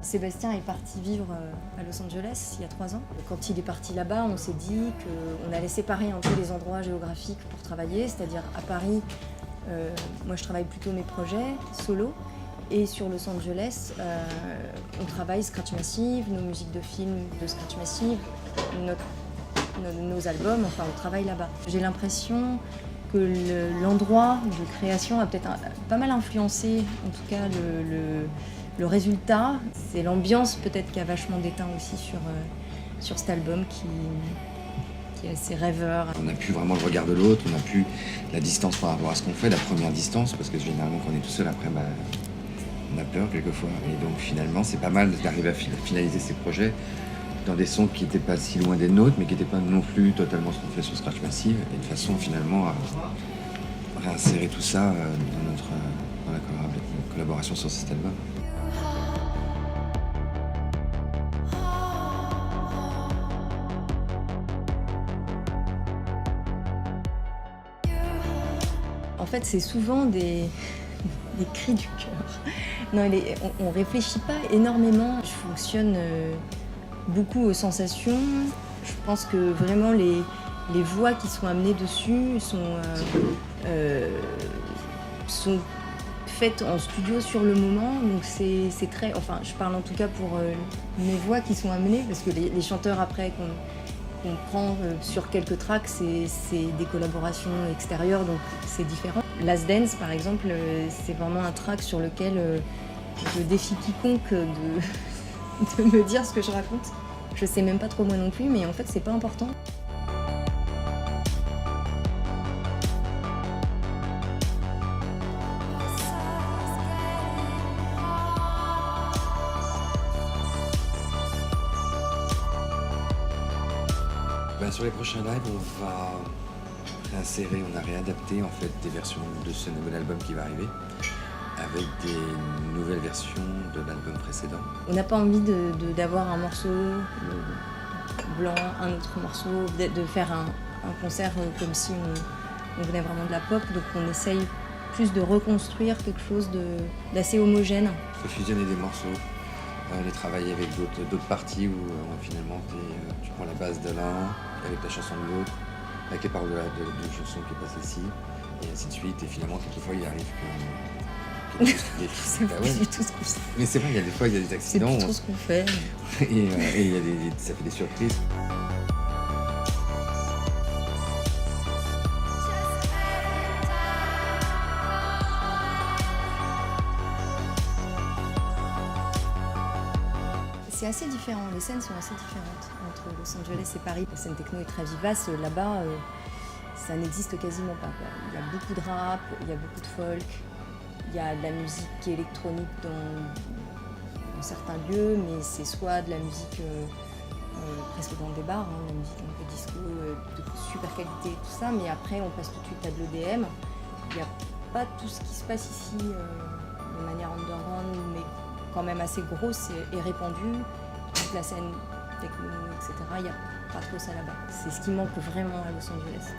Sébastien est parti vivre à Los Angeles il y a 3 ans. Quand il est parti là-bas, on s'est dit qu'on allait séparer un peu les endroits géographiques pour travailler, c'est-à-dire à Paris, moi je travaille plutôt mes projets solo, et sur Los Angeles, on travaille Scratch Massive, nos musiques de films de Scratch Massive, nos albums, enfin on travaille là-bas. J'ai l'impression que l'endroit de création a peut-être pas mal influencé, en tout cas le résultat. C'est l'ambiance peut-être qui a vachement déteint aussi sur cet album qui est assez rêveur. On n'a plus vraiment le regard de l'autre, on n'a plus la distance par rapport à ce qu'on fait, la première distance, parce que généralement quand on est tout seul après, on a peur quelquefois. Et donc finalement c'est pas mal d'arriver à finaliser ces projets dans des sons qui n'étaient pas si loin des nôtres, mais qui n'étaient pas non plus totalement ce qu'on fait sur Scratch Massive, et de façon finalement à réinsérer tout ça dans la collaboration sur cet album. En fait, c'est souvent des cris du cœur. Non, on réfléchit pas énormément. Je fonctionne beaucoup aux sensations. Je pense que vraiment les voix qui sont amenées dessus sont faites en studio sur le moment. Donc c'est très... Enfin, je parle en tout cas pour mes voix qui sont amenées, parce que les chanteurs après qu'on prend sur quelques tracks, c'est des collaborations extérieures, donc c'est différent. Last Dance, par exemple, c'est vraiment un track sur lequel je défie quiconque de me dire ce que je raconte. Je sais même pas trop moi non plus, mais en fait, c'est pas important. Sur les prochains lives, on va réinsérer, on a réadapté en fait des versions de ce nouvel album qui va arriver, avec des nouvelles versions de l'album précédent. On n'a pas envie d'avoir un morceau blanc, un autre morceau, de faire un concert comme si on venait vraiment de la pop, donc on essaye plus de reconstruire quelque chose d'assez homogène. Il faut fusionner des morceaux, les travailler avec d'autres parties où finalement tu prends la base de l'un, avec la chanson de l'autre, avec les paroles d'une chanson qui passe ici, et ainsi de suite. Et finalement, quelquefois, il arrive que... C'est pas du tout ce qu'on fait. Mais c'est vrai, il y a des fois, il y a des accidents. C'est plus trop ce qu'on fait. Et ça fait des surprises. C'est assez différent, les scènes sont assez différentes entre Los Angeles et Paris. La scène techno est très vivace, là-bas ça n'existe quasiment pas, quoi. Il y a beaucoup de rap, il y a beaucoup de folk, il y a de la musique électronique dans certains lieux, mais c'est soit de la musique presque dans des bars, la musique un peu disco, de super qualité, tout ça, mais après on passe tout de suite à de l'EDM. Il n'y a pas tout ce qui se passe ici de manière underground, mais quand même assez grosse et répandue. Toute la scène techno, etc. Il n'y a pas trop ça là-bas. C'est ce qui manque vraiment à Los Angeles.